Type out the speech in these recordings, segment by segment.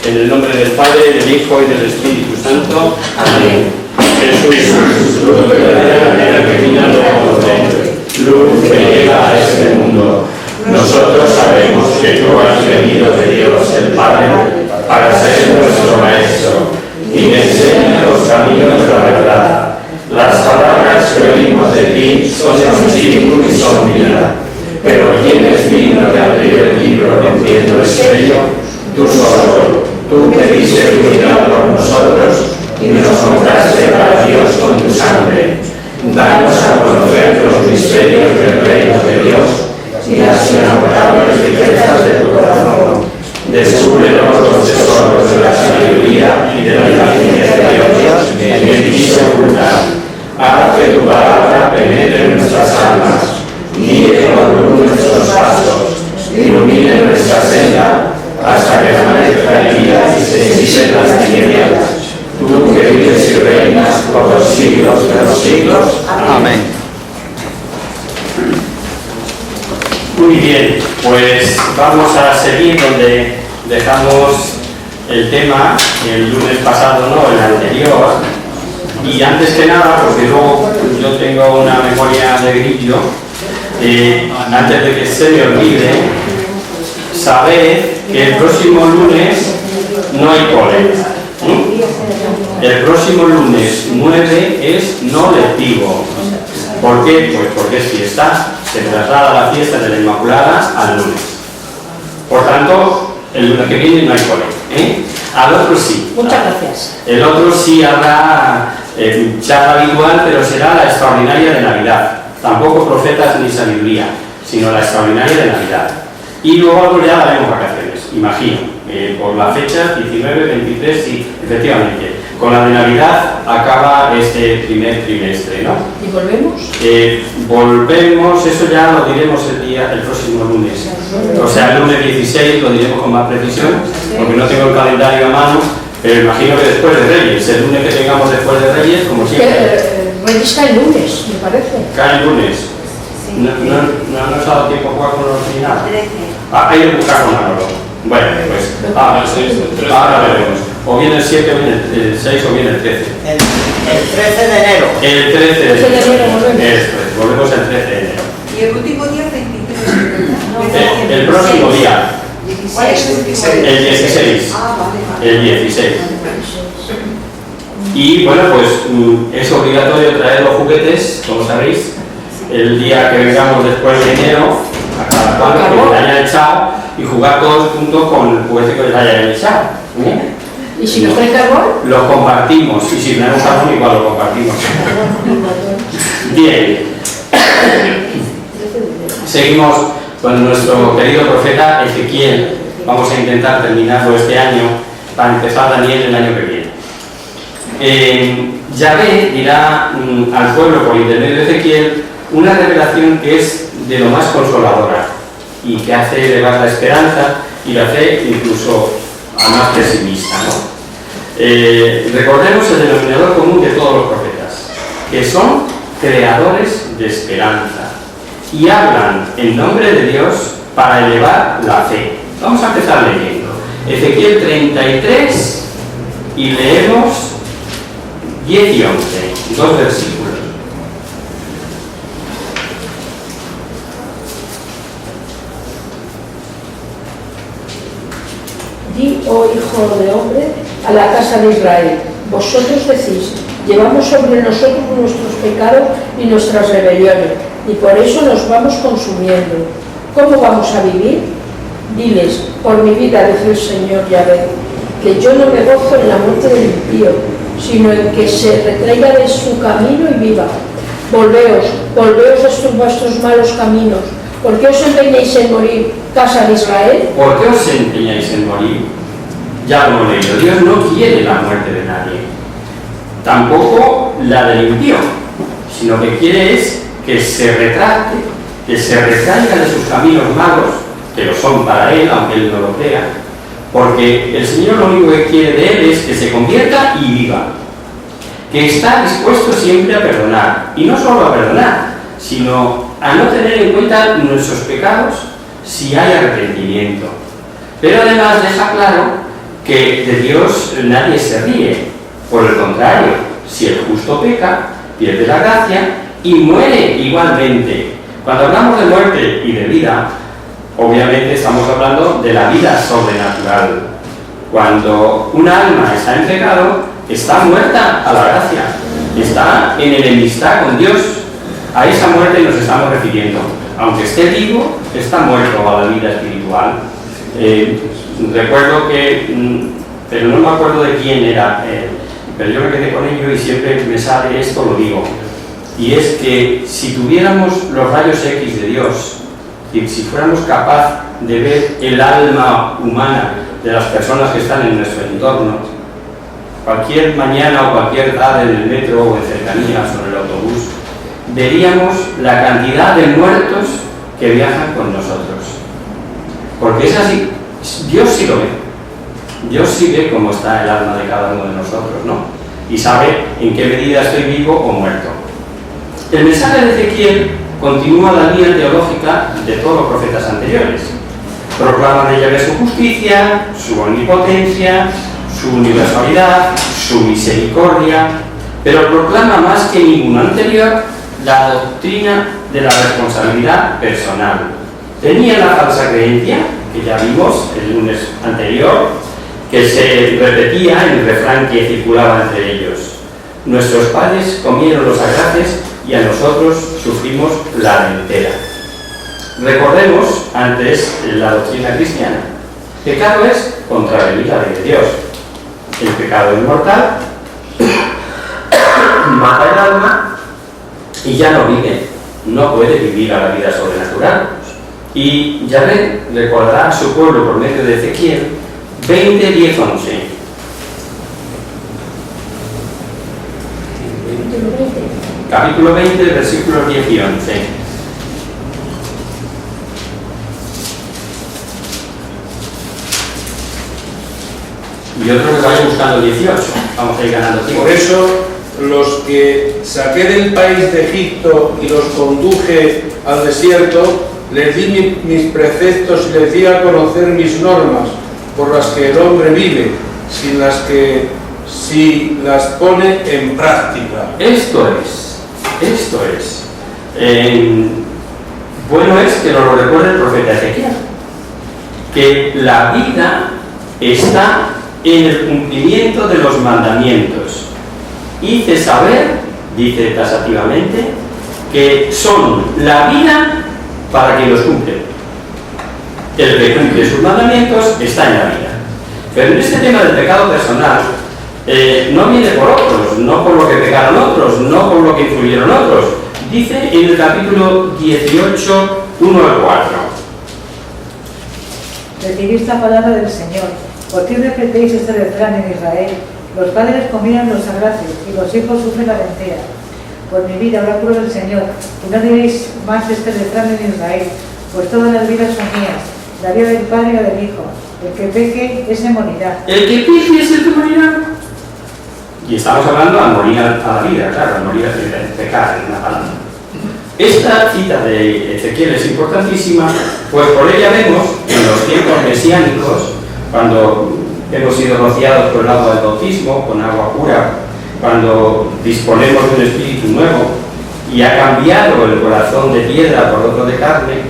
En el nombre del Padre, del Hijo y del Espíritu Santo. Amén. Jesús, luz verdadera que vino al hombre, luz que llega a este mundo. Nosotros sabemos que tú has venido de Dios el Padre para ser nuestro Maestro y me enseña los caminos de la verdad. Las palabras que oímos de ti son espíritu y son vida. Pero ¿quién es digno de abrir el libro rompiendo el sello? Tú solo, tú que diste tu vida por nosotros y nos compraste para Dios con tu sangre. Danos a conocer los misterios del reino de Dios y las inagotables riquezas de tu corazón. Descúbrenos los tesoros de la sabiduría y de la inteligencia de Dios que en ti se ocultan. Haz que tu palabra penetre en nuestras almas, guíe con luz nuestros pasos, ilumine nuestra senda, hasta que amanezca el día y se disipen las tinieblas. Tú que vives y reinas por los siglos de los siglos. Amén. Muy bien, pues vamos a seguir donde dejamos el tema el lunes pasado, no, el anterior. Y antes que nada, porque luego yo tengo una memoria de grillo, antes de que se me olvide, sabed que el próximo lunes no hay cole. El próximo lunes 9 es no lectivo. ¿Por qué? Pues porque es fiesta. Se traslada la fiesta de la Inmaculada al lunes. Por tanto, el lunes que viene no hay cole. Al otro sí. Muchas gracias. El otro sí habrá charla habitual, pero será la extraordinaria de Navidad. Tampoco profetas ni sabiduría, sino la extraordinaria de Navidad. Y luego ya daremos vacaciones, imagino. Por la fecha 19, 23, sí, efectivamente. Con la de Navidad acaba este primer trimestre, ¿no? ¿Y volvemos? Volvemos, eso ya lo diremos el próximo lunes. O sea, el lunes 16 lo diremos con más precisión, porque no tengo el calendario a mano, pero imagino que después de Reyes, el lunes que tengamos después de Reyes, como siempre. Reyes cae el lunes, me parece. Cae el lunes. No nos ha dado tiempo a jugar con los finales. Hay que buscar con Manolo. Bueno, pues ahora veremos. O viene el 7, o viene el 6, o viene el 13. El 13 de enero. El 13 de enero. volvemos. Esto es, volvemos el 13 de enero. Y el último día 23. El próximo día. ¿Cuál es el último día? El 16. Ah, vale. El 16. Y bueno, pues es obligatorio traer los juguetes, como sabéis, el día que vengamos después de enero, a cada cual que les haya echado, y jugar todos juntos con el juguete que les haya echado. ¿Y si nos trae carbón? Lo compartimos, y si no hay un carbón, igual lo compartimos. Bien. Seguimos con nuestro querido profeta Ezequiel. Vamos a intentar terminarlo este año para empezar Daniel el año que viene. Yahvé dirá al pueblo por intermedio de Ezequiel una revelación que es de lo más consoladora y que hace elevar la esperanza y la fe incluso a más pesimista, ¿no? Recordemos el denominador común de todos los profetas, que son creadores de esperanza y hablan en nombre de Dios para elevar la fe. Vamos a empezar leyendo Ezequiel 33 y leemos 10 y 11, dos versículos. Di, oh hijo de hombre, a la casa de Israel, vosotros decís, llevamos sobre nosotros nuestros pecados y nuestras rebeliones, y por eso nos vamos consumiendo. ¿Cómo vamos a vivir? Diles, por mi vida, dice el Señor Yahvé, que yo no me gozo en la muerte del impío, sino en que se retraiga de su camino y viva. Volveos de estos vuestros malos caminos. ¿Por qué os empeñáis en morir, casa de Israel? ¿Por qué os empeñáis en morir? Ya lo he leído. Dios no quiere la muerte de nadie, tampoco la del impío, sino que quiere es que se retracte, que se retraiga de sus caminos malos, que lo son para él, aunque él no lo crea, porque el Señor lo único que quiere de él es que se convierta y viva, que está dispuesto siempre a perdonar, y no solo a perdonar, sino a no tener en cuenta nuestros pecados si hay arrepentimiento. Pero además deja claro que de Dios nadie se ríe. Por el contrario, si el justo peca, pierde la gracia y muere igualmente. Cuando hablamos de muerte y de vida, obviamente estamos hablando de la vida sobrenatural. Cuando un alma está en pecado, está muerta a la gracia, está en enemistad con Dios. A esa muerte nos estamos refiriendo. Aunque esté vivo, está muerto a la vida espiritual. Recuerdo que, pero no me acuerdo de quién era, pero yo me quedé con ello y siempre me sale esto, lo digo. Y es que si tuviéramos los rayos X de Dios, y si fuéramos capaces de ver el alma humana de las personas que están en nuestro entorno, cualquier mañana o cualquier tarde en el metro o en cercanías o en el autobús, veríamos la cantidad de muertos que viajan con nosotros. Porque es así, Dios sí lo ve. Dios sí ve cómo está el alma de cada uno de nosotros, ¿no? Y sabe en qué medida estoy vivo o muerto. El mensaje de Ezequiel continúa la línea teológica de todos los profetas anteriores. Proclaman de Yahvé su justicia, su omnipotencia, su universalidad, su misericordia, pero proclama más que ninguno anterior la doctrina de la responsabilidad personal. Tenía la falsa creencia, que ya vimos el lunes anterior, que se repetía en el refrán que circulaba entre ellos. Nuestros padres comieron los agaces y a nosotros sufrimos la dentera. Recordemos antes la doctrina cristiana. Pecado es contravenir la ley de Dios. El pecado es mortal, mata el alma y ya no vive, no puede vivir a la vida sobrenatural. Y Yahvé recordará a su pueblo por medio de Ezequiel 20, 10, 11. Capítulo 20, versículos 10 y 11. Y otro que vaya buscando 18. Vamos a ir ganando tiempo. Por eso, los que saqué del país de Egipto y los conduje al desierto, les di mis preceptos y les di a conocer mis normas, por las que el hombre vive, si las pone en práctica. Esto es. Bueno es que nos lo recuerde el profeta Ezequiel, que la vida está en el cumplimiento de los mandamientos. Hice saber, dice taxativamente, que son la vida para quien los cumple. El que cumple sus mandamientos está en la vida. Pero en este tema del pecado personal, no viene por otros, no por lo que pecaron otros, no por lo que influyeron otros. Dice en el capítulo 18, 1 al 4. Recibid esta palabra del Señor. ¿Por qué repetéis este refrán en Israel? Los padres comían los agraces y los hijos sufren la dentera. Por mi vida, oráculo del Señor, que no diréis más este refrán en Israel, pues todas las vidas son mías, la vida del Padre y la del Hijo. El que peque, ese morirá. El que peque es el que morirá. Y estamos hablando a morir a la vida, claro, a morir a pecar, en una palabra. Esta cita de Ezequiel es importantísima, pues por ella vemos en los tiempos mesiánicos, cuando hemos sido rociados por el agua del bautismo, con agua pura, cuando disponemos de un espíritu nuevo y ha cambiado el corazón de piedra por otro de carne,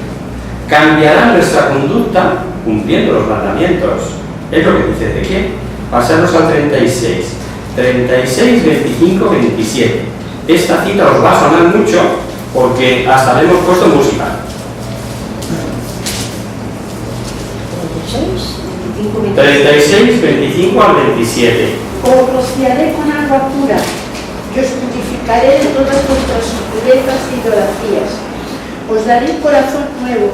cambiará nuestra conducta cumpliendo los mandamientos. Es lo que dice Ezequiel. Pasamos al 36, 25, 27. Esta cita os va a sonar mucho porque hasta le hemos puesto música. 36, 25 al 27. Os rociaré con agua pura, y os purificaré de todas vuestras impurezas y idolatrías. Os daré un corazón nuevo,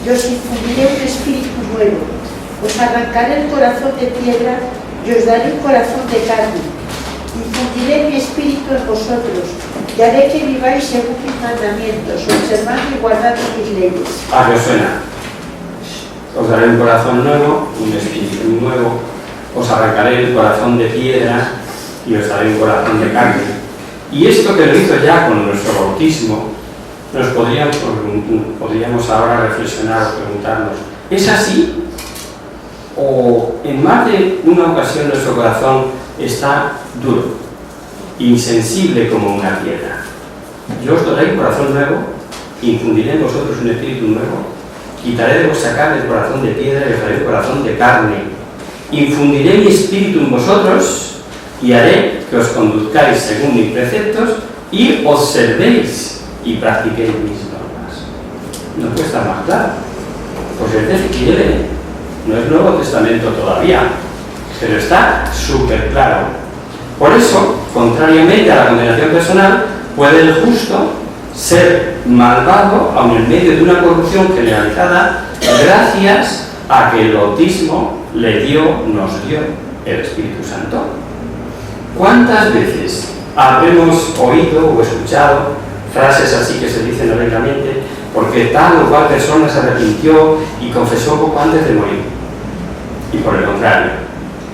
y os infundiré un espíritu nuevo. Os arrancaré el corazón de piedra, y os daré un corazón de carne. Infundiré mi espíritu en vosotros, y haré que viváis según mis mandamientos, observando y guardando mis leyes. ¿A qué os suena? Os daré un corazón nuevo, un espíritu nuevo, os arrancaré el corazón de piedra y os daré un corazón de carne. Y esto que lo hizo ya con nuestro bautismo, nos podríamos ahora reflexionar o preguntarnos, ¿es así? o en más de una ocasión nuestro corazón está duro, insensible como una piedra. Yo os daré un corazón nuevo, infundiré en vosotros un espíritu nuevo, quitaré de vuestra carne el corazón de piedra y os daré un corazón de carne. Infundiré mi espíritu en vosotros y haré que os conduzcáis según mis preceptos y observéis y practiquéis mis normas. No puede estar más claro. Pues es de Ezequiel, no es Nuevo Testamento todavía, pero está súper claro. Por eso, contrariamente a la condenación personal, puede el justo ser malvado, aun en medio de una corrupción generalizada, gracias a que el bautismo nos dio el Espíritu Santo. ¿Cuántas veces habremos oído o escuchado frases así que se dicen alegremente porque tal o cual persona se arrepintió y confesó poco antes de morir? Y por el contrario,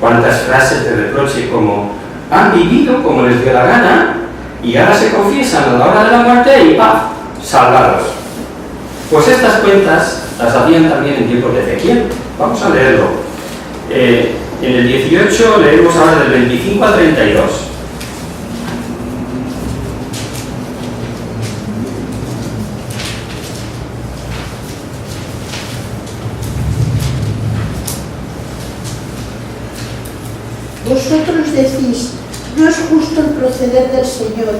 ¿cuántas frases de reproche como han vivido como les dio la gana y ahora se confiesan a la hora de la muerte y ¡paf!, salvados? Pues estas cuentas las hacían también en tiempos de Ezequiel. Vamos a leerlo. En el 18 leemos ahora del 25 al 32. Vosotros decís, no es justo el proceder del Señor.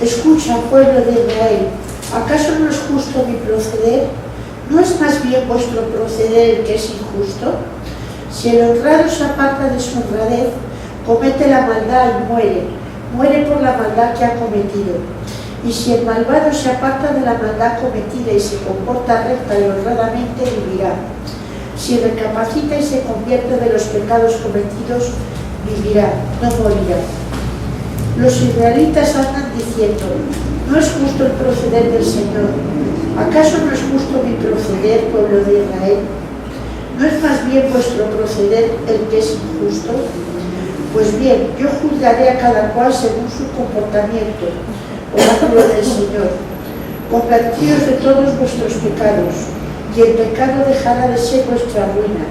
Escucha, pueblo de Israel, ¿acaso no es justo mi proceder? ¿No es más bien vuestro proceder el que es injusto? Si el honrado se aparta de su honradez, comete la maldad y muere por la maldad que ha cometido. Y si el malvado se aparta de la maldad cometida y se comporta recta y honradamente, vivirá. Si recapacita y se convierte de los pecados cometidos, vivirá, no morirá. Los israelitas andan diciendo, no es justo el proceder del Señor. ¿Acaso no es justo mi proceder, pueblo de Israel? ¿No es más bien vuestro proceder el que es injusto? Pues bien, yo juzgaré a cada cual según su comportamiento, oráculo del Señor. Convertíos de todos vuestros pecados, y el pecado dejará de ser vuestra ruina.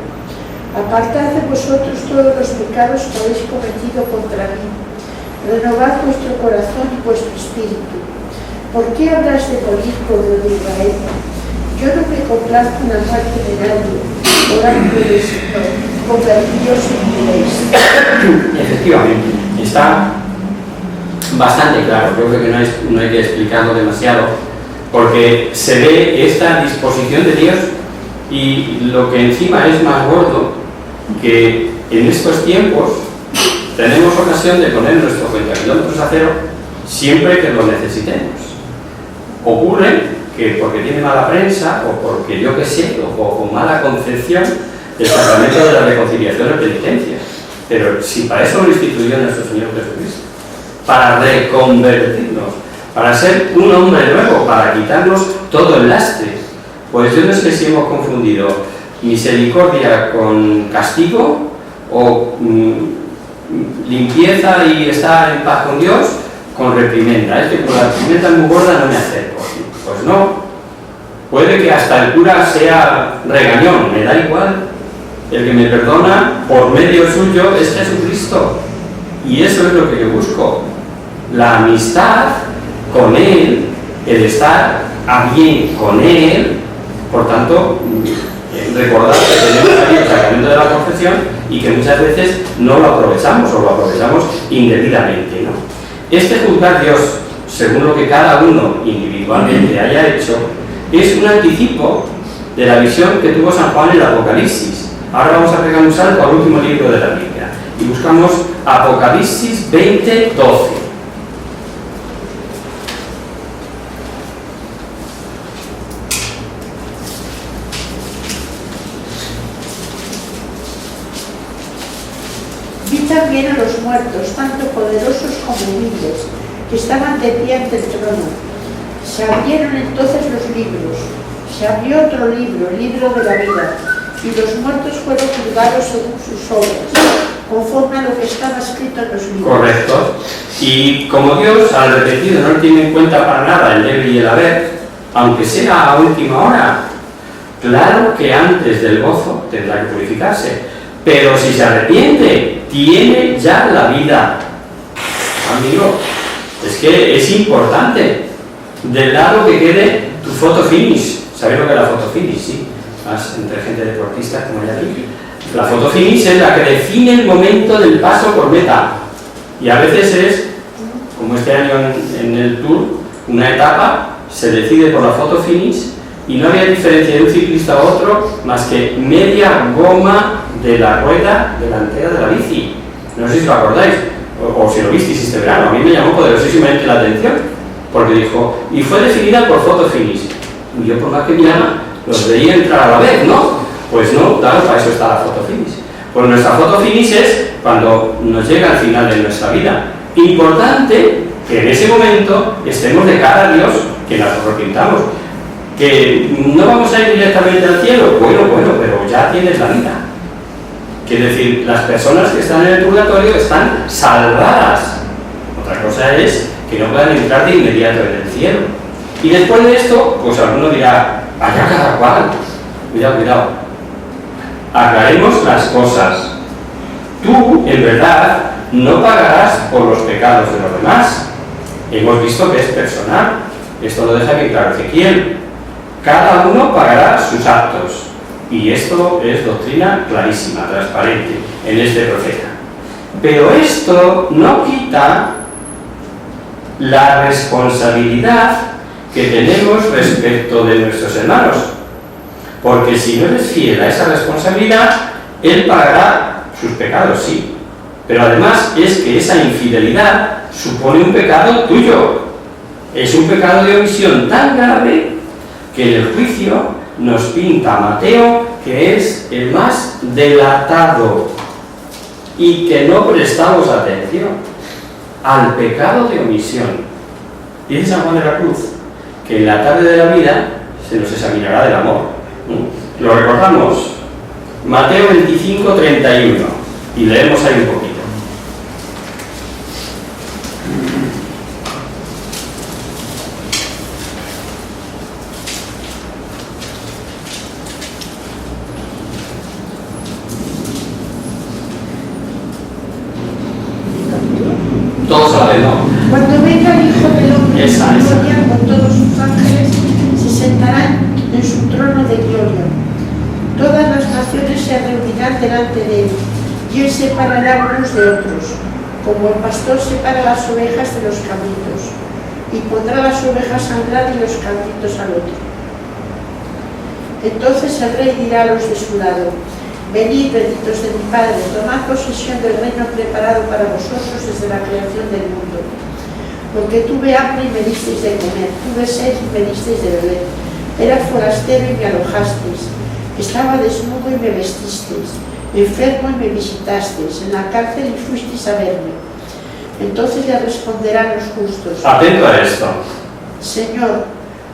Apartad de vosotros todos los pecados que habéis cometido contra mí. Renovad vuestro corazón y vuestro espíritu. ¿Por qué hablas de morir, pueblo de Israel? Yo no me complazco en la muerte de nadie. Oráculo del Señor, convertíos y viviréis. Efectivamente, está bastante claro. Yo creo que no hay que explicarlo demasiado, porque se ve esta disposición de Dios y lo que encima es más gordo, que en estos tiempos tenemos ocasión de poner nuestro cuentakilómetros a cero siempre que lo necesitemos. Ocurre que porque tiene mala prensa o porque yo qué sé, o mala concepción del sacramento de la reconciliación o penitencia. Pero si para eso lo instituyó nuestro Señor Jesucristo, para reconvertirnos, para ser un hombre nuevo, para quitarnos todo el lastre, pues yo no sé si hemos confundido misericordia con castigo o limpieza y estar en paz con Dios con reprimenda. Es que con la reprimenda muy gorda no me acerco. Pues no, puede que hasta el cura sea regañón, me da igual. El que me perdona por medio suyo es Jesucristo, y eso es lo que yo busco, la amistad con Él, el estar a bien con Él. Por tanto, recordad que tenemos ahí el sacramento de la confesión y que muchas veces no lo aprovechamos o lo aprovechamos indebidamente, ¿no? Este juzgar Dios según lo que cada uno individualmente haya hecho es un anticipo de la visión que tuvo San Juan en el Apocalipsis. Ahora vamos a pegar un salto al último libro de la Biblia y buscamos Apocalipsis 20:12. Vi también a los muertos, tanto poderosos como humildes, que estaban de pie ante el trono. Se abrieron entonces los libros. Se abrió otro libro, el libro de la vida, y los muertos fueron juzgados según sus obras, conforme a lo que estaba escrito en los libros. Correcto. Y como Dios al repetido no tiene en cuenta para nada el debe y el haber, aunque sea a última hora, claro que antes del gozo tendrá que purificarse. Pero si se arrepiente, tiene ya la vida. Amigo, es que es importante. Del lado que quede tu foto finish. ¿Sabéis lo que es la foto finish? Sí. Más entre gente deportista como ya dije. La foto finish es la que define el momento del paso por meta. Y a veces es, como este año en el Tour, una etapa se decide por la foto finish y no había diferencia de un ciclista a otro más que media goma de la rueda delantera de la bici. No sé si lo acordáis o si lo visteis este verano. A mí me llamó poderosísimamente la atención porque dijo, y fue definida por foto finish. Y yo, por más que miraba, los veía entrar a la vez, ¿no? Pues no, claro, para eso está la foto finish. Pues nuestra foto finish es cuando nos llega al final de nuestra vida. Importante que en ese momento estemos de cara a Dios, que nos arrepintamos. Que no vamos a ir directamente al cielo, bueno, pero ya tienes la vida. Quiere decir, las personas que están en el purgatorio están salvadas. Otra cosa es que no puedan entrar de inmediato en el cielo. Y después de esto, pues alguno dirá, allá cada cual. Cuidado. Aclaremos las cosas. Tú, en verdad, no pagarás por los pecados de los demás. Hemos visto que es personal. Esto lo deja bien claro Ezequiel. Cada uno pagará sus actos. Y esto es doctrina clarísima, transparente, en este profeta. Pero esto no quita la responsabilidad que tenemos respecto de nuestros hermanos. Porque si no eres fiel a esa responsabilidad, él pagará sus pecados, sí. Pero además es que esa infidelidad supone un pecado tuyo. Es un pecado de omisión tan grave que en el juicio nos pinta Mateo que es el más delatado y que no prestamos atención al pecado de omisión. Dice San Juan de la Cruz que en la tarde de la vida se nos examinará del amor. Lo recordamos, Mateo 25, 31, y leemos ahí un poquito. Todos a la vez, ¿no? Cuando venga el Hijo del Hombre en Esa. gloria con todos sus ángeles, se sentarán en su trono de gloria. Todas las naciones se reunirán delante de él, y él separará unos de otros, como el pastor separa las ovejas de los cabritos, y pondrá las ovejas a un lado y los cabritos al otro. Entonces el rey dirá a los de su lado: venid, benditos de mi Padre, tomad posesión del reino preparado para vosotros desde la creación del mundo. Porque tuve hambre y me disteis de comer, tuve sed y me disteis de beber, era forastero y me alojasteis, estaba desnudo y me vestisteis, enfermo y me visitasteis, en la cárcel y fuisteis a verme. Entonces le responderán los justos: Atento a esto. Señor,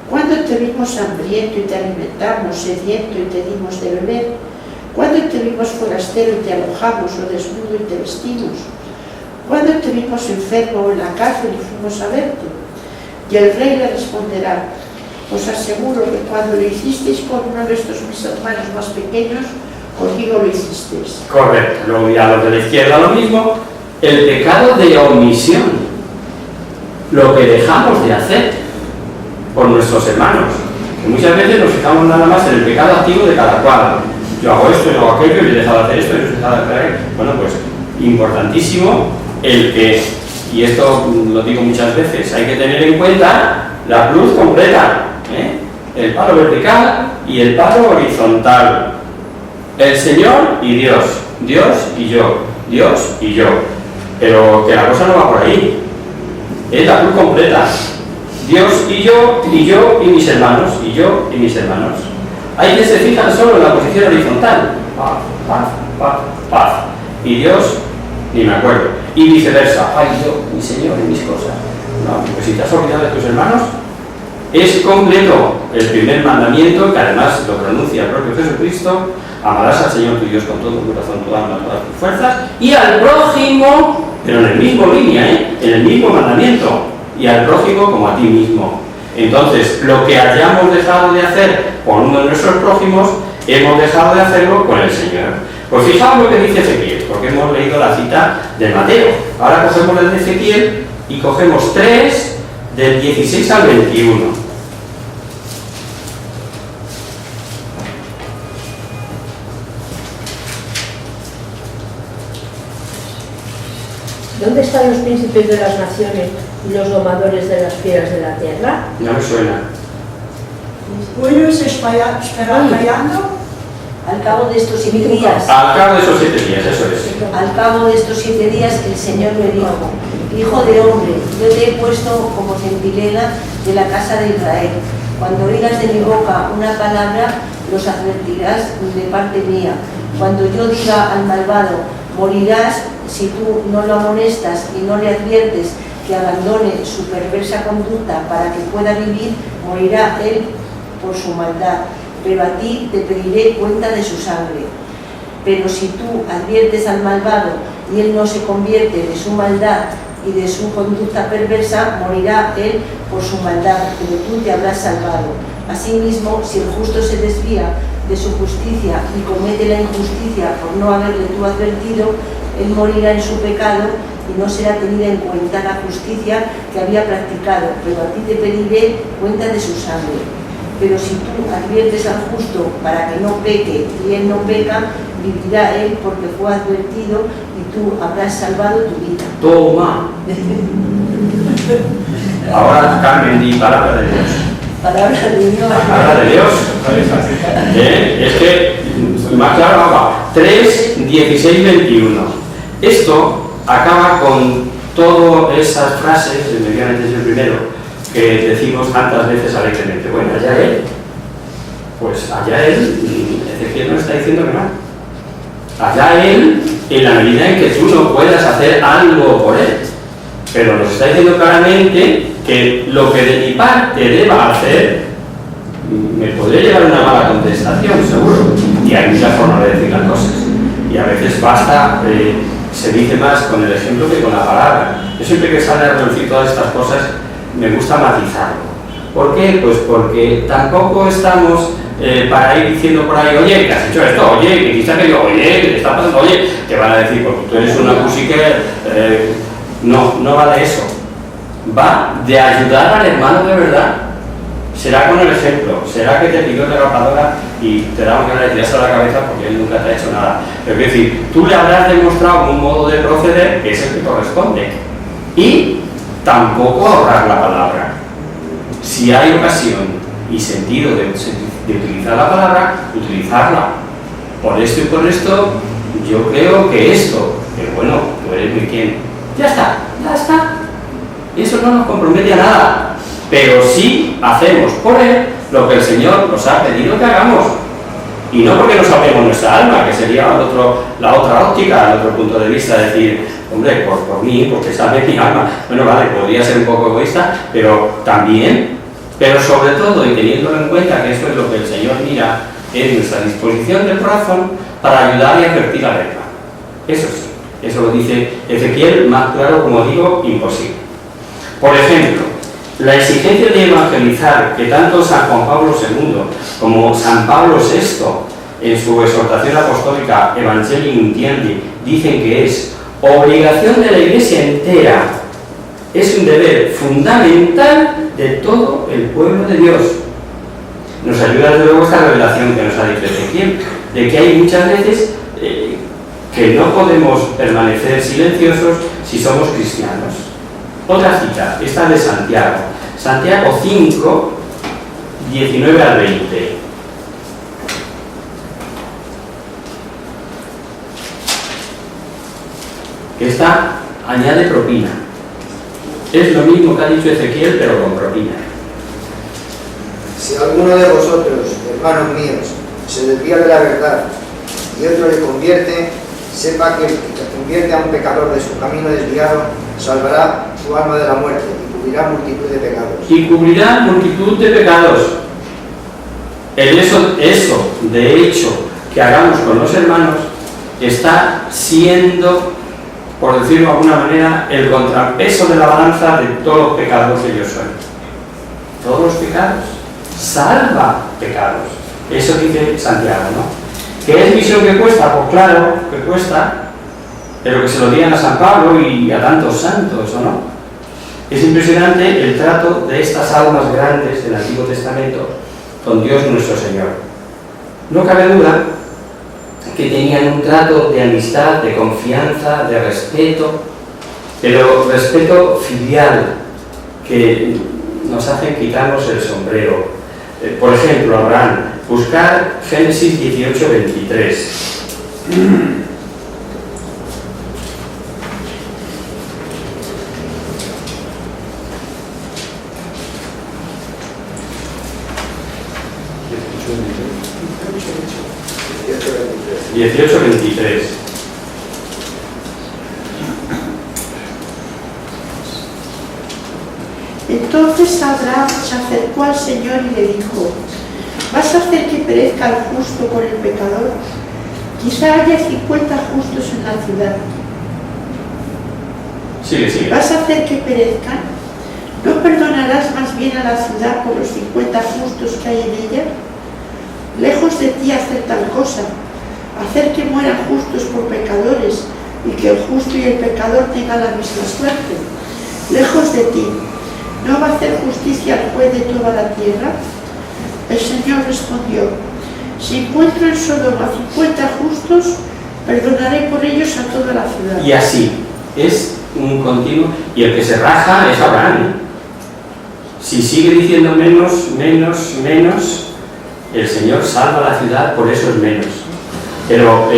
¿cuándo te vimos hambriento y te alimentamos, sediento y te dimos de beber? ¿Cuándo te vimos forastero y te alojamos, o desnudo y te vestimos? ¿Cuándo te vimos enfermo o en la cárcel y fuimos a verte? Y el rey le responderá: os aseguro que cuando lo hicisteis con uno de estos mis hermanos más pequeños, conmigo lo hicisteis. Correcto. Luego ya los de la izquierda lo mismo. El pecado de omisión. Lo que dejamos de hacer por nuestros hermanos. Que muchas veces nos fijamos nada más en el pecado activo de cada cual. Yo hago esto, yo hago aquello, y he dejado de hacer esto, y he dejado de hacer aquello. Bueno, pues importantísimo el que, y esto lo digo muchas veces, hay que tener en cuenta la cruz completa, ¿eh? El palo vertical y el palo horizontal. El Señor y Dios, Dios y yo, Dios y yo. Pero que la cosa no va por ahí. Es la cruz completa. Dios y yo y mis hermanos, y yo y mis hermanos. Hay que se fijan solo en la posición horizontal. Paz, paz, paz, paz. Y Dios, ni me acuerdo. Y viceversa. Ay, yo, mi Señor y mis cosas. No, pues si te has olvidado de tus hermanos, es completo el primer mandamiento, que además lo pronuncia el propio Jesucristo: amarás al Señor tu Dios con todo tu corazón, tu alma, todas tus fuerzas, y al prójimo, pero en el mismo línea, en el mismo mandamiento, y al prójimo como a ti mismo. Entonces, lo que hayamos dejado de hacer por uno de nuestros prójimos, hemos dejado de hacerlo con el Señor. Pues fijaos lo que dice Ezequiel, porque hemos leído la cita de Mateo. Ahora cogemos el de Ezequiel y cogemos 3 del 16 al 21. ¿Dónde están los príncipes de las naciones y los domadores de las fieras de la tierra? No me suena. Pueblos esperando. Al cabo de estos 7 días, Al cabo de esos 7 días, eso es. al cabo de estos 7 días, el Señor me dijo: Hijo de hombre, yo te he puesto como centinela de la casa de Israel. Cuando oigas de mi boca una palabra, los advertirás de parte mía. Cuando yo diga al malvado, morirás, si tú no lo amonestas y no le adviertes que abandone su perversa conducta para que pueda vivir, morirá él por su maldad. Pero a ti te pediré cuenta de su sangre. Pero si tú adviertes al malvado y él no se convierte de su maldad y de su conducta perversa, morirá él por su maldad, pero tú te habrás salvado. Asimismo, si el justo se desvía de su justicia y comete la injusticia por no haberle tú advertido, él morirá en su pecado y no será tenida en cuenta la justicia que había practicado, pero a ti te pediré cuenta de su sangre. Pero si tú adviertes al justo para que no peque y él no peca, vivirá él porque fue advertido y tú habrás salvado tu vida. Toma. Ahora, Carmen, di palabra de Dios. Palabra de Dios. Palabra de Dios. Es que, más claro, vamos. 3, 16, 21. Esto acaba con todas esas frases, medianamente es el primero, que decimos tantas veces alegremente. Bueno, allá él. Pues allá él, Ezequiel no está diciendo que no. Allá él, en la medida en que tú no puedas hacer algo por él. Pero nos está diciendo claramente que lo que de mi parte deba hacer me podría llevar una mala contestación, seguro. Y hay muchas formas de decir las cosas. Y a veces basta, se dice más con el ejemplo que con la palabra. Yo siempre que sale a reducir todas estas cosas, me gusta matizarlo. ¿Por qué? Pues porque tampoco estamos para ir diciendo por ahí, oye, que has hecho esto, oye, que quizás que yo, oye, que te está pasando, oye, te van a decir, porque tú eres una pussycat. No va de eso. Va de ayudar al hermano de verdad. Será con el ejemplo, será que te pidió la rapadora y te damos ganas de tirarse a la cabeza porque él nunca te ha hecho nada. Pero es decir, tú le habrás demostrado un modo de proceder que es el que corresponde. Y tampoco ahorrar la palabra. Si hay ocasión y sentido de utilizar la palabra, utilizarla. Por esto y por esto, yo creo que esto, que bueno, tú eres muy quien. Ya está. Y eso no nos compromete a nada. Pero sí hacemos por él lo que el Señor nos ha pedido que hagamos. Y no porque nos salvemos nuestra alma, que sería la otra óptica, el otro punto de vista, decir, hombre, por mí, porque salve mi alma. Bueno, vale, podría ser un poco egoísta, pero también, pero sobre todo, y teniéndolo en cuenta que esto es lo que el Señor mira, es nuestra disposición del corazón para ayudar y advertir al hermano. Eso sí, eso lo dice Ezequiel, más claro, como digo, imposible. Por ejemplo, la exigencia de evangelizar que tanto San Juan Pablo II como San Pablo VI en su exhortación apostólica Evangelium Nuntiandi dicen que es obligación de la Iglesia entera, es un deber fundamental de todo el pueblo de Dios. Nos ayuda desde luego esta revelación que nos ha dicho Ezequiel, de que hay muchas veces que no podemos permanecer silenciosos si somos cristianos. Otra cita, esta de Santiago. Santiago 5, 19 al 20. Que esta añade propina. Es lo mismo que ha dicho Ezequiel, pero con propina. Si alguno de vosotros, hermanos míos, se desvía de la verdad y otro le convierte, sepa que el que convierte a un pecador de su camino desviado salvará su alma de la muerte y cubrirá multitud de pecados. Y cubrirá multitud de pecados. Eso, de hecho, que hagamos con los hermanos, está siendo, por decirlo de alguna manera, el contrapeso de la balanza de todos los pecados que yo soy. Todos los pecados. Salva pecados. Eso dice Santiago, ¿no? ¿Qué es misión que cuesta? Pues claro, que cuesta, pero que se lo digan a San Pablo y a tantos santos, ¿o no? Es impresionante el trato de estas almas grandes del Antiguo Testamento con Dios nuestro Señor. No cabe duda que tenían un trato de amistad, de confianza, de respeto, pero respeto filial, que nos hace quitarnos el sombrero. Por ejemplo, Abraham, buscar Génesis 18:23. Entonces Abraham se acercó al Señor y le dijo: ¿vas a hacer que perezca el justo con el pecador? Quizá haya 50 justos en la ciudad. Sigue. ¿Vas a hacer que perezcan? ¿No perdonarás más bien a la ciudad por los 50 justos que hay en ella? Lejos de ti hacer tal cosa, hacer que mueran justos por pecadores y que el justo y el pecador tengan la misma suerte. Lejos de ti, ¿no va a hacer justicia al juez de toda la tierra? El Señor respondió: si encuentro en Sodoma 50 justos, perdonaré por ellos a toda la ciudad. Y así, es un continuo, y el que se raja es Abraham, ¿eh? Si sigue diciendo menos, el Señor salva la ciudad, por eso es menos. Pero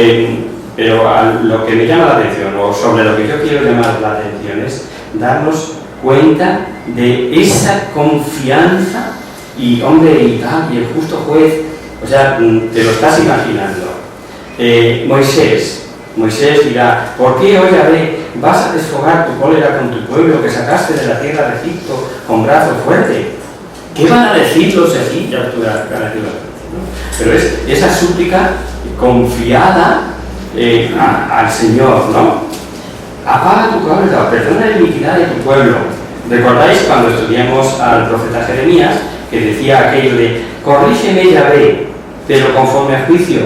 lo que me llama la atención, o sobre lo que yo quiero llamar la atención, es darnos cuenta de esa confianza y, hombre, y tal, y el justo juez, o sea, te lo estás imaginando. Moisés dirá: ¿por qué, oh Yahvé, vas a desfogar tu cólera con tu pueblo que sacaste de la tierra de Egipto con brazo fuerte? ¿Qué van a decir los egipcios? Pero es esa súplica confiada al Señor, ¿no? Apaga tu cólera, perdona la iniquidad de tu pueblo. ¿Recordáis cuando estudiamos al profeta Jeremías, que decía aquello de: corrígeme, Yahvé, pero conforme a juicio,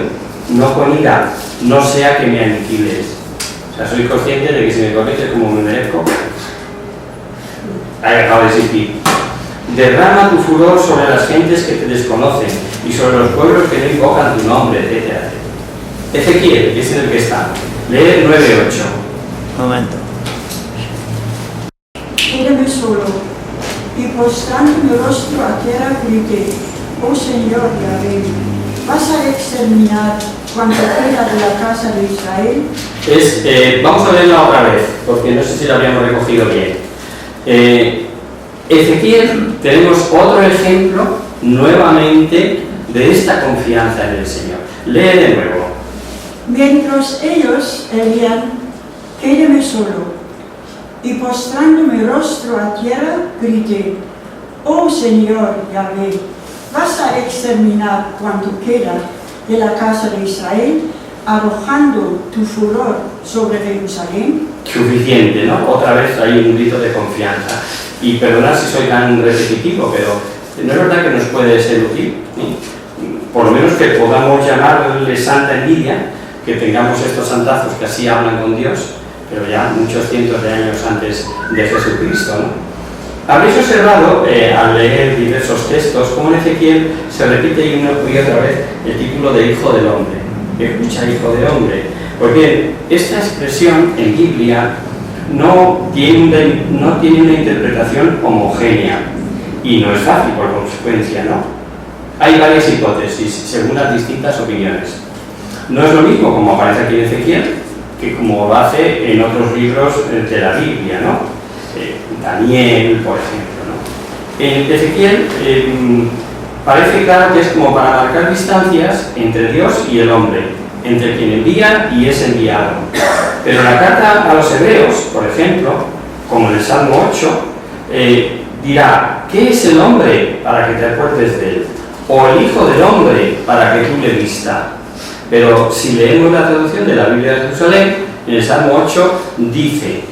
no con ira, no sea que me aniquiles? O sea, soy consciente de que si me corriges como me merezco, ahí acabo de existir. Derrama tu furor sobre las gentes que te desconocen y sobre los pueblos que no invocan tu nombre, etc. Ezequiel, que es en el que está. Lee 9:8. Momento. Quédame solo, y postrando mi rostro a tierra grité: oh Señor Yahvé, ¿vas a exterminar cuanto queda de la casa de Israel? Vamos a leerla otra vez, porque no sé si la habíamos recogido bien. Ezequiel, tenemos otro ejemplo nuevamente de esta confianza en el Señor. Lee de nuevo. Mientras ellos leían: quédame solo, y postrando mi rostro a tierra, grité: oh Señor Yahvé, ¿vas a exterminar cuanto queda de la casa de Israel, arrojando tu furor sobre Jerusalén? Suficiente, ¿no? Otra vez hay un grito de confianza. Y perdonad si soy tan repetitivo, pero no es verdad que nos puede ser útil, ¿sí? Por lo menos que podamos llamarle santa envidia, que tengamos estos santazos que así hablan con Dios, pero ya muchos cientos de años antes de Jesucristo, ¿no? Habréis observado, al leer diversos textos, cómo en Ezequiel se repite una y otra vez el título de Hijo del Hombre. Escucha, Hijo del Hombre. Pues bien, esta expresión en Biblia no tiene una interpretación homogénea, y no es fácil por consecuencia, ¿no? Hay varias hipótesis según las distintas opiniones. No es lo mismo como aparece aquí en Ezequiel que como lo hace en otros libros de la Biblia, ¿no? Daniel, por ejemplo, ¿no? En Ezequiel parece claro que es como para marcar distancias entre Dios y el hombre, entre quien envía y es enviado. Pero la carta a los hebreos, por ejemplo, como en el Salmo 8, dirá: ¿qué es el hombre para que te acuerdes de él? O el hijo del hombre para que tú le vista. Pero si leemos la traducción de la Biblia de Jerusalén, en el Salmo 8 dice: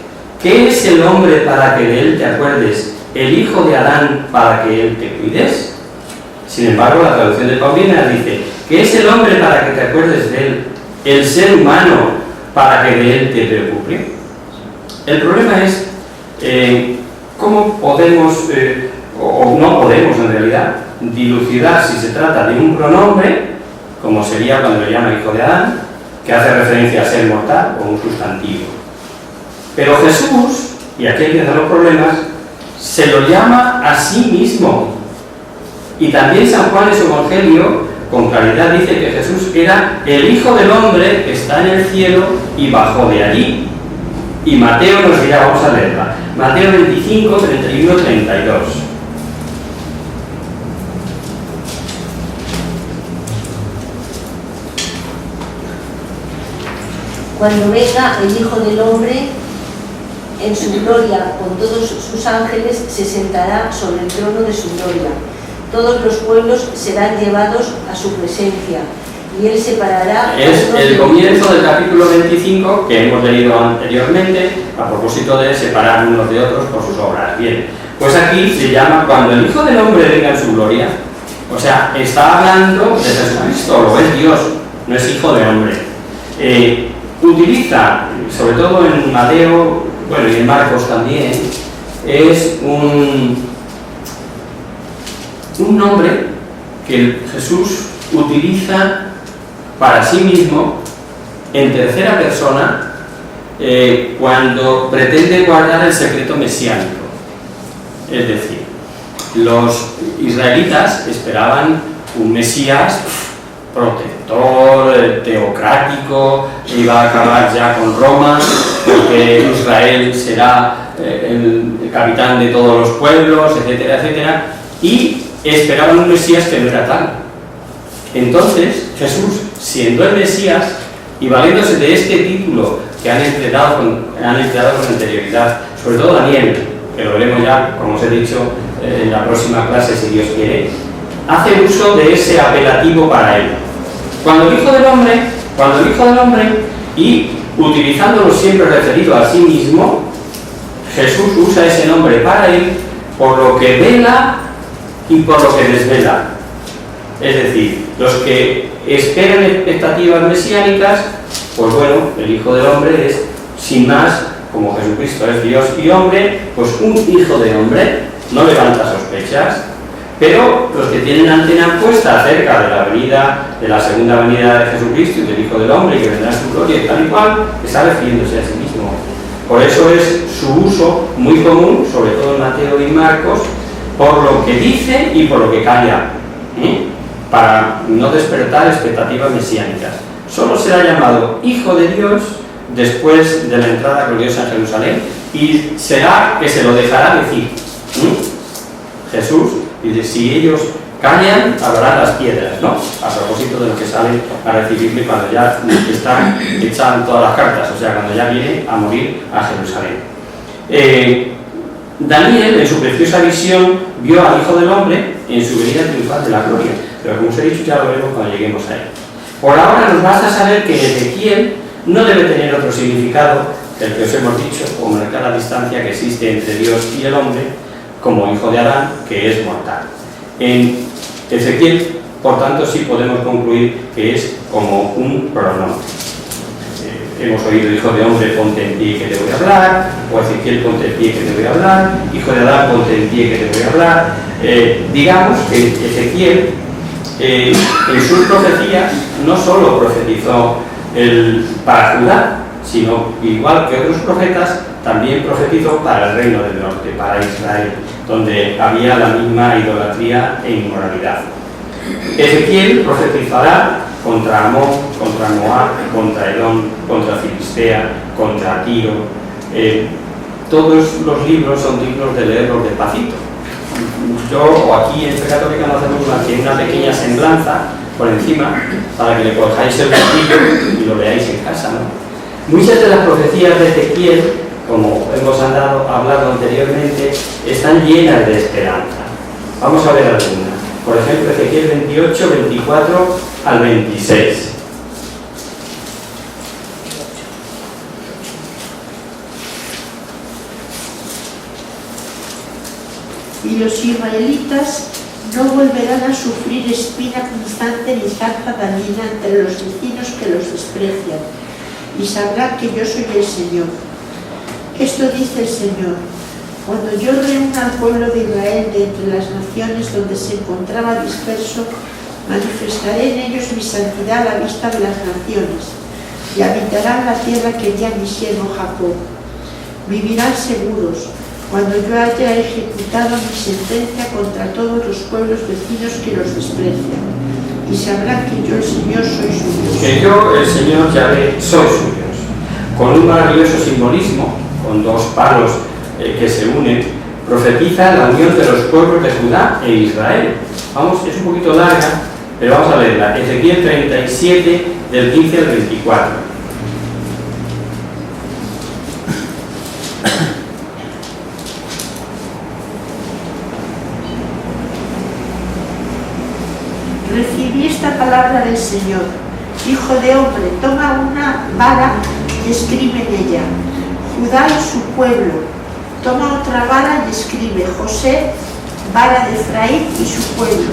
¿qué es el hombre para que de él te acuerdes? ¿El hijo de Adán para que él te cuides? Sin embargo, la traducción de Paulina dice que es el hombre para que te acuerdes de él, el ser humano para que de él te preocupes. El problema es cómo podemos, o no podemos en realidad, dilucidar si se trata de un pronombre, como sería cuando le llama hijo de Adán, que hace referencia a ser mortal, o un sustantivo. Pero Jesús, y aquí empiezan los problemas, se lo llama a sí mismo. Y también San Juan en su Evangelio, con claridad, dice que Jesús era el Hijo del Hombre que está en el cielo y bajó de allí. Y Mateo nos dirá, vamos a leerla, Mateo 25, 31, 32. Cuando venga el Hijo del Hombre en su gloria con todos sus ángeles, se sentará sobre el trono de su gloria. Todos los pueblos serán llevados a su presencia y él separará... Es el comienzo del capítulo 25 que hemos leído anteriormente a propósito de separar unos de otros por sus obras. Bien, pues aquí se llama cuando el Hijo del Hombre venga en su gloria. O sea, está hablando de Jesucristo, lo es Dios, no es Hijo de Hombre. Utiliza, sobre todo en Mateo, bueno, y en Marcos también, es un nombre que Jesús utiliza para sí mismo en tercera persona cuando pretende guardar el secreto mesiánico. Es decir, los israelitas esperaban un Mesías protector, teocrático, iba a acabar ya con Roma, porque Israel será el capitán de todos los pueblos, etcétera, etcétera, y esperaban un Mesías que no era tal. Entonces, Jesús, siendo el Mesías y valiéndose de este título que han empleado con anterioridad, sobre todo Daniel, que lo veremos ya, como os he dicho, en la próxima clase, si Dios quiere, hace uso de ese apelativo para él. Cuando el Hijo del Hombre, y utilizándolo siempre referido a sí mismo, Jesús usa ese nombre para él por lo que vela y por lo que desvela. Es decir, los que esperan expectativas mesiánicas, pues bueno, el Hijo del Hombre es, sin más, como Jesucristo es Dios y hombre, pues un Hijo de Hombre, no levanta sospechas. Pero los que tienen antena puesta acerca de la venida, de la segunda venida de Jesucristo y del Hijo del Hombre, que vendrá en su gloria y tal y cual, está refiriéndose a sí mismo. Por eso es su uso muy común, sobre todo en Mateo y Marcos, por lo que dice y por lo que calla, para no despertar expectativas mesiánicas. Solo será llamado Hijo de Dios después de la entrada gloriosa en Jerusalén, y será que se lo dejará decir. Jesús dice, si ellos callan, hablarán las piedras, ¿no? A propósito de los que salen a recibirle cuando ya están echadas todas las cartas, o sea, cuando ya viene a morir a Jerusalén. Daniel, en su preciosa visión, vio al Hijo del Hombre en su venida triunfal de la gloria, pero como os he dicho, ya lo veremos cuando lleguemos a él. Por ahora nos basta saber que Ezequiel no debe tener otro significado que el que os hemos dicho, o marcar la distancia que existe entre Dios y el hombre, como hijo de Adán, que es mortal. En Ezequiel, por tanto, sí podemos concluir que es como un pronombre. Hemos oído, hijo de hombre, ponte en pie que te voy a hablar, o Ezequiel, ponte en pie que te voy a hablar, hijo de Adán, ponte en pie que te voy a hablar. Digamos que Ezequiel, en sus profecías, no solo profetizó para Judá, sino, igual que otros profetas, también profetizó para el reino del norte, para Israel, donde había la misma idolatría e inmoralidad. Ezequiel profetizará contra Amón, contra Moab, contra Edom, contra Filistea, contra Tiro. Todos los libros son dignos de leerlos despacito. Yo, o aquí en Fe Católica, nos hacemos una pequeña semblanza por encima para que le cojáis el bolsillo y lo leáis en casa, ¿no? Muchas de las profecías de Ezequiel, como hemos hablado anteriormente, están llenas de esperanza. Vamos a ver algunas. Por ejemplo, Ezequiel 28, 24 al 26. Y los israelitas No volverán a sufrir espina constante ni zarza dañina entre los vecinos que los desprecian, y sabrán que yo soy el Señor. Esto dice el Señor: cuando yo reúna al pueblo de Israel de entre las naciones donde se encontraba disperso, manifestaré en ellos mi santidad a la vista de las naciones, y habitarán la tierra que di a mi siervo Jacob. Vivirán seguros cuando yo haya ejecutado mi sentencia contra todos los pueblos vecinos que los desprecian, y sabrán que yo, el Señor, soy su Dios. Que yo, el Señor Yahvé, soy su Dios. Con un maravilloso simbolismo, con dos palos que se unen, profetiza la unión de los pueblos de Judá e Israel. Vamos, es un poquito larga, pero vamos a leerla. Ezequiel 37, del 15 al 24. Recibí esta palabra del Señor: hijo de hombre, toma una vara y escribe en ella: Judá y su pueblo. Toma otra vara y escribe: José, vara de Efraín y su pueblo.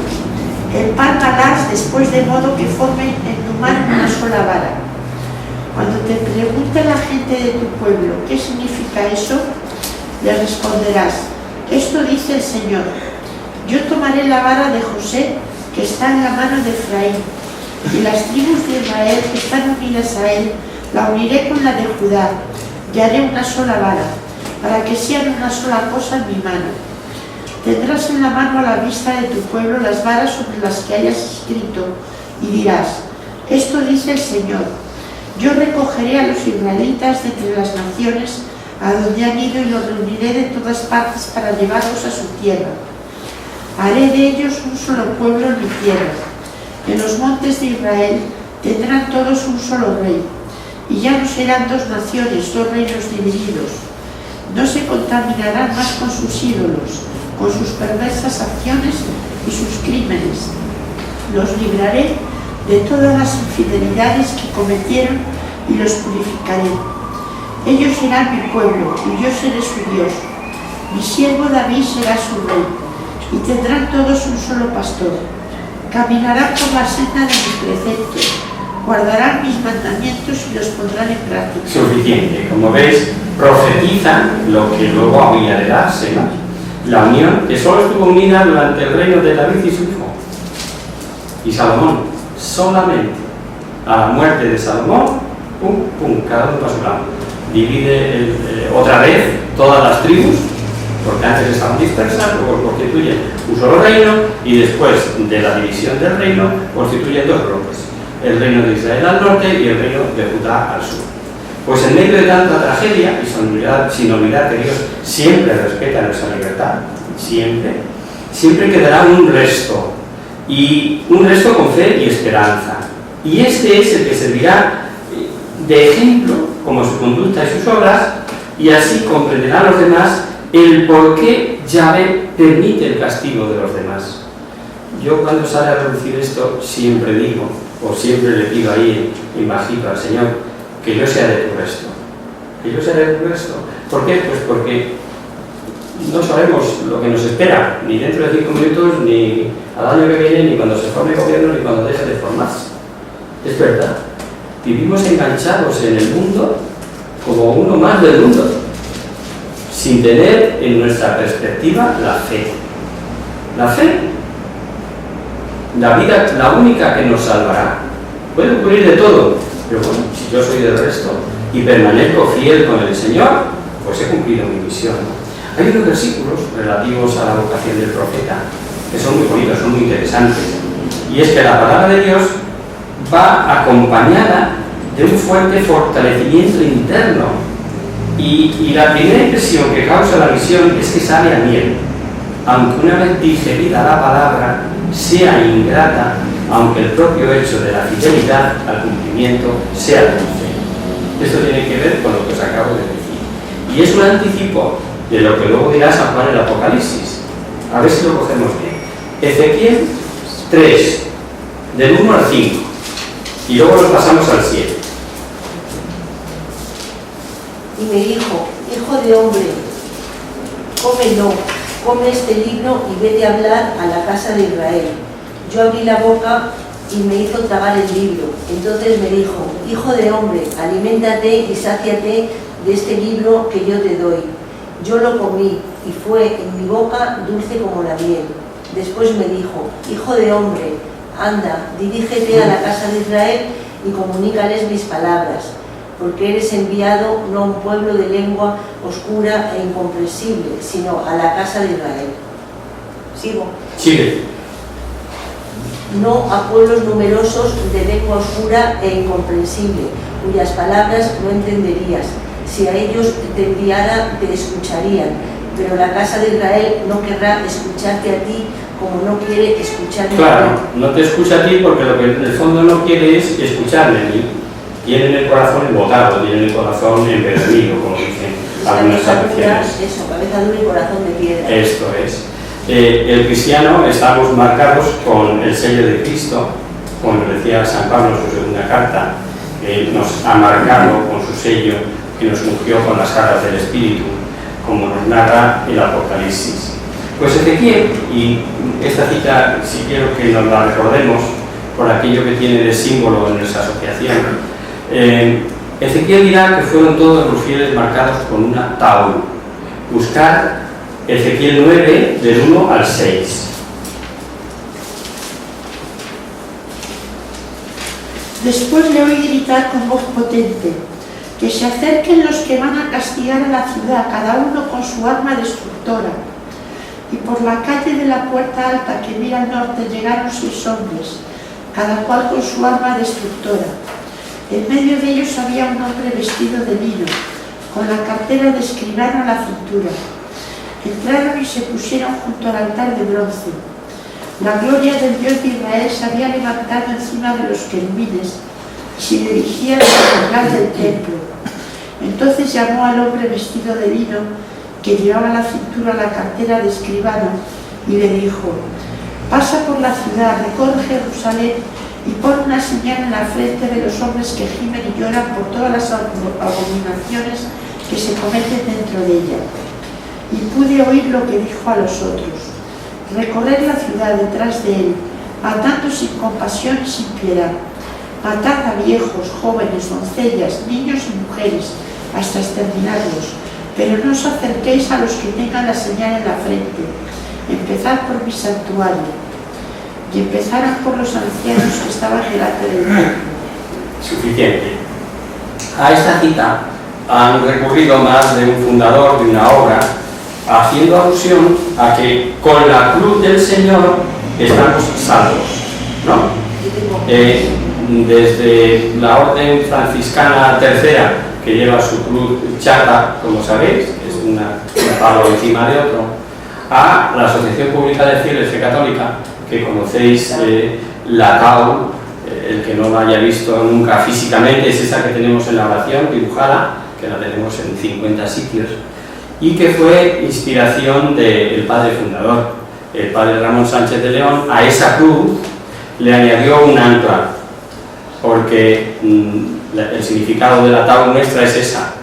Empálmalas después, de modo que formen en una sola vara. Cuando te pregunte la gente de tu pueblo qué significa eso, le responderás: esto dice el Señor: yo tomaré la vara de José que está en la mano de Efraín, y las tribus de Israel que están unidas a él, la uniré con la de Judá, y haré una sola vara, para que sean una sola cosa en mi mano. Tendrás en la mano a la vista de tu pueblo las varas sobre las que hayas escrito, y dirás: esto dice el Señor: yo recogeré a los israelitas de entre las naciones a donde han ido, y los reuniré de todas partes para llevarlos a su tierra. Haré de ellos un solo pueblo en mi tierra. En los montes de Israel tendrán todos un solo rey, y ya no serán dos naciones, dos reinos divididos. No se contaminarán más con sus ídolos, con sus perversas acciones y sus crímenes. Los libraré de todas las infidelidades que cometieron y los purificaré. Ellos serán mi pueblo y yo seré su Dios. Mi siervo David será su rey, y tendrán todos un solo pastor. Caminarán por la senda de mis preceptos, guardarán mis mandamientos y los pondrán en práctica. Suficiente. Como veis, profetizan lo que luego había de darse, ¿no? La unión que solo estuvo unida durante el reino de David y su hijo. Y Salomón, solamente a la muerte de Salomón, cada uno para su lado. Divide otra vez todas las tribus, porque antes estaban dispersas, luego constituyen un solo reino, y después de la división del reino constituyen dos bloques: el reino de Israel al norte y el reino de Judá al sur. Pues en medio de tanta tragedia, y sin olvidar que Dios siempre respeta nuestra libertad, siempre quedará un resto, y un resto con fe y esperanza. Y este es el que servirá de ejemplo, como su conducta y sus obras, y así comprenderán los demás el por qué Yahvé permite el castigo de los demás. Yo, cuando sale a reducir esto, siempre digo, o siempre le pido ahí en bajito al Señor, que yo sea de tu resto. Que yo sea de tu resto. ¿Por qué? Pues porque no sabemos lo que nos espera, ni dentro de 5 minutos, ni al año que viene, ni cuando se forme el gobierno, ni cuando deje de formarse. Es verdad. Vivimos enganchados en el mundo como uno más del mundo, sin tener en nuestra perspectiva la fe. La fe, la vida, la única que nos salvará. Puede ocurrir de todo, pero bueno, si yo soy del resto y permanezco fiel con el Señor, pues he cumplido mi misión. Hay unos versículos relativos a la vocación del profeta que son muy bonitos, son muy interesantes, y es que la palabra de Dios va acompañada de un fuerte fortalecimiento interno, y la primera impresión que causa la misión es que sabe a miel, aunque una vez digerida la palabra sea ingrata, aunque el propio hecho de la fidelidad al cumplimiento sea dulce. Esto tiene que ver con lo que os acabo de decir, y es un anticipo de lo que luego dirá San Juan en el Apocalipsis. A ver si lo cogemos bien. Ezequiel 3, del 1 al 5, y luego nos pasamos al 7. Y me dijo: hijo de hombre, cómelo come este libro y vete a hablar a la casa de Israel. Yo abrí la boca y me hizo tragar el libro. Entonces me dijo, hijo de hombre, aliméntate y sáciate de este libro que yo te doy. Yo lo comí y fue en mi boca dulce como la miel. Después me dijo, hijo de hombre, anda, dirígete a la casa de Israel y comunícales mis palabras, porque eres enviado no a un pueblo de lengua oscura e incomprensible, sino a la casa de Israel. ¿Sigo? Sigue. No a pueblos numerosos de lengua oscura e incomprensible, cuyas palabras no entenderías. Si a ellos te enviara, te escucharían, pero la casa de Israel no querrá escucharte a ti como no quiere escucharme a mí. Claro, no te escucha a ti porque lo que en el fondo no quiere es escucharme a mí. Tienen el corazón embotado, tienen el corazón empedernido, como dicen algunas traducciones. Eso, cabeza dura y corazón de piedra. Esto es. El cristiano estamos marcados con el sello de Cristo, como decía San Pablo en su segunda carta, nos ha marcado con su sello, que nos ungió con las garras del Espíritu, como nos narra el Apocalipsis. Pues Ezequiel, y esta cita si quiero que nos la recordemos por aquello que tiene de símbolo en nuestra asociación, Ezequiel dirá que fueron todos los fieles marcados con una taul. Buscar Ezequiel 9, del 1 al 6. Después le oí gritar con voz potente, que se acerquen los que van a castigar a la ciudad, cada uno con su arma destructora. Y por la calle de la puerta alta que mira al norte llegaron 6 hombres, cada cual con su arma destructora. En medio de ellos había un hombre vestido de lino, con la cartera de escribano a la cintura. Entraron y se pusieron junto al altar de bronce. La gloria del Dios de Israel se había levantado encima de los querubines y se dirigía al central del templo. Entonces llamó al hombre vestido de lino, que llevaba a la cintura la cartera de escribano, y le dijo: pasa por la ciudad, recorre Jerusalén y pon una señal en la frente de los hombres que gimen y lloran por todas las abominaciones que se cometen dentro de ella. Y pude oír lo que dijo a los otros: recorred la ciudad detrás de él, matando sin compasión y sin piedad. Matad a viejos, jóvenes, doncellas, niños y mujeres, hasta exterminarlos. Pero no os acerquéis a los que tengan la señal en la frente. Empezad por mi santuario. Y empezaron por los ancianos que estaban delante del templo. Suficiente. A esta cita han recurrido más de un fundador de una obra, haciendo alusión a que con la cruz del Señor estamos salvos, ¿no? Desde la orden franciscana tercera, que lleva su cruz chata, como sabéis, es un palo encima de otro, a la Asociación Pública de Fieles Fe Católica, que conocéis, la TAU, el que no la haya visto nunca físicamente, es esa que tenemos en la oración dibujada, que la tenemos en 50 sitios, y que fue inspiración del padre fundador, el padre Ramón Sánchez de León. A esa cruz le añadió un ancla, porque el significado de la TAU nuestra es esa: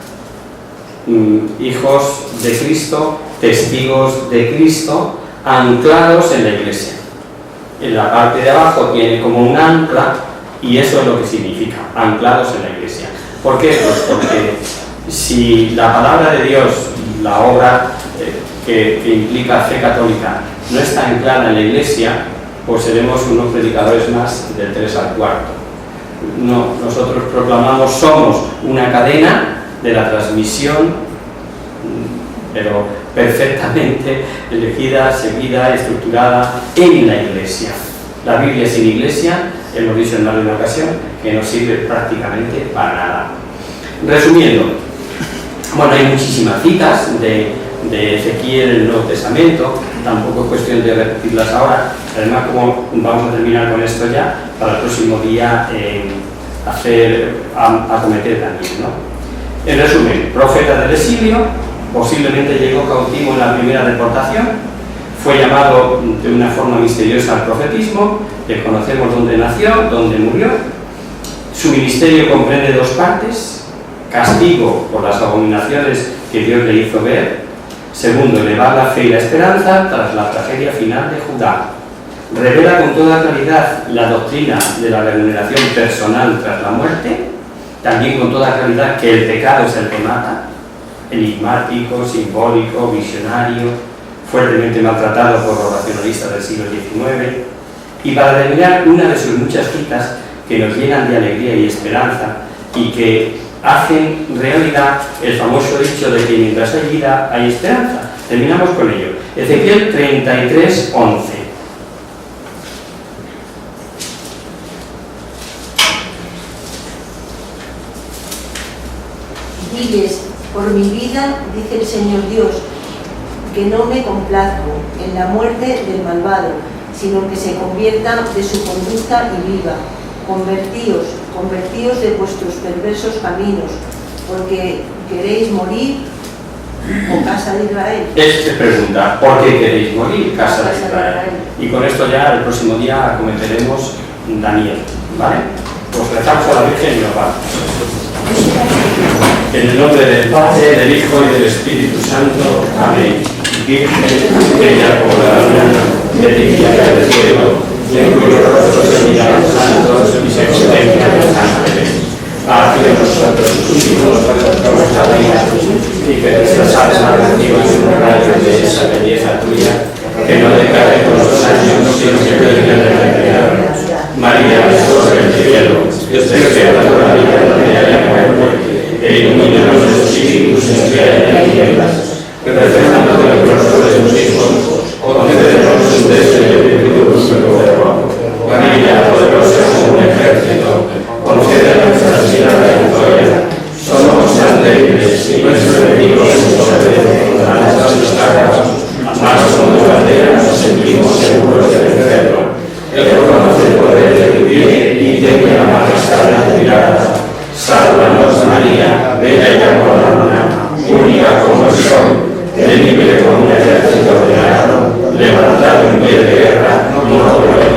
hijos de Cristo, testigos de Cristo, anclados en la Iglesia. En la parte de abajo tiene como un ancla, y eso es lo que significa, anclados en la Iglesia. ¿Por qué? Pues porque si la palabra de Dios, la obra que implica fe católica, no está anclada en la Iglesia, pues seremos unos predicadores más del 3 al 4. No, nosotros proclamamos, somos una cadena de la transmisión, pero perfectamente elegida, seguida, estructurada en la Iglesia. La Biblia sin Iglesia, hemos dicho en más de una ocasión, que no sirve prácticamente para nada. Resumiendo, bueno, hay muchísimas citas de Ezequiel en el Nuevo Testamento, tampoco es cuestión de repetirlas ahora. Además, como vamos a terminar con esto ya, para el próximo día acometer también, ¿no? En resumen, profeta del exilio, posiblemente llegó cautivo en la primera deportación, fue llamado de una forma misteriosa al profetismo, desconocemos dónde nació, dónde murió. Su ministerio comprende 2 partes: castigo por las abominaciones que Dios le hizo ver, Segundo, elevar la fe y la esperanza tras la tragedia final de Judá. Revela con toda claridad la doctrina de la remuneración personal tras la muerte, también con toda claridad que el pecado es el que mata, enigmático, simbólico, visionario, fuertemente maltratado por los racionalistas del siglo XIX, y para terminar, una de sus muchas citas que nos llenan de alegría y esperanza y que hacen realidad el famoso dicho de que mientras hay vida hay esperanza. Terminamos con ello. Ezequiel 33:11. Diles, por mi vida, dice el Señor Dios, que no me complazco en la muerte del malvado, sino que se convierta de su conducta y viva. Convertíos de vuestros perversos caminos, porque queréis morir, oh casa de Israel. Es pregunta, ¿por qué queréis morir, casa de Israel? Y con esto ya el próximo día comentaremos Daniel, ¿vale? Pues rezamos a la Virgen y nos vamos. En el nombre del Padre, del Hijo y del Espíritu Santo. Amén. Virgen, bella corona, bendita del cielo, en cuyo rostro se miran los santos y se contemplan los ángeles. Haz de nosotros sus hijos para nuestra vida, y que nuestras almas reciban un rayo de esa belleza tuya, que no decade con los años, sino que venga de la eternidad. María, sobre el cielo, despierta toda la vida de la muerte, e ilumina nuestros espíritus en que haya tinieblas. Reflejando el rostro de tus hijos, concédenos un deseo de virtud nuevo. María, poderosa como un ejército, concede a nuestras vidas la victoria. Somos tan débiles y nuestro enemigo nos obedece contra nuestras cargas, mas como bandera nos sentimos seguros de vencerlo. Él conoce el poder del bien y tiene la majestad inspirada. Sálvanos, María, bella y corona, única como el sol, temible como un ejército de arado, levantado en pie de guerra, no por el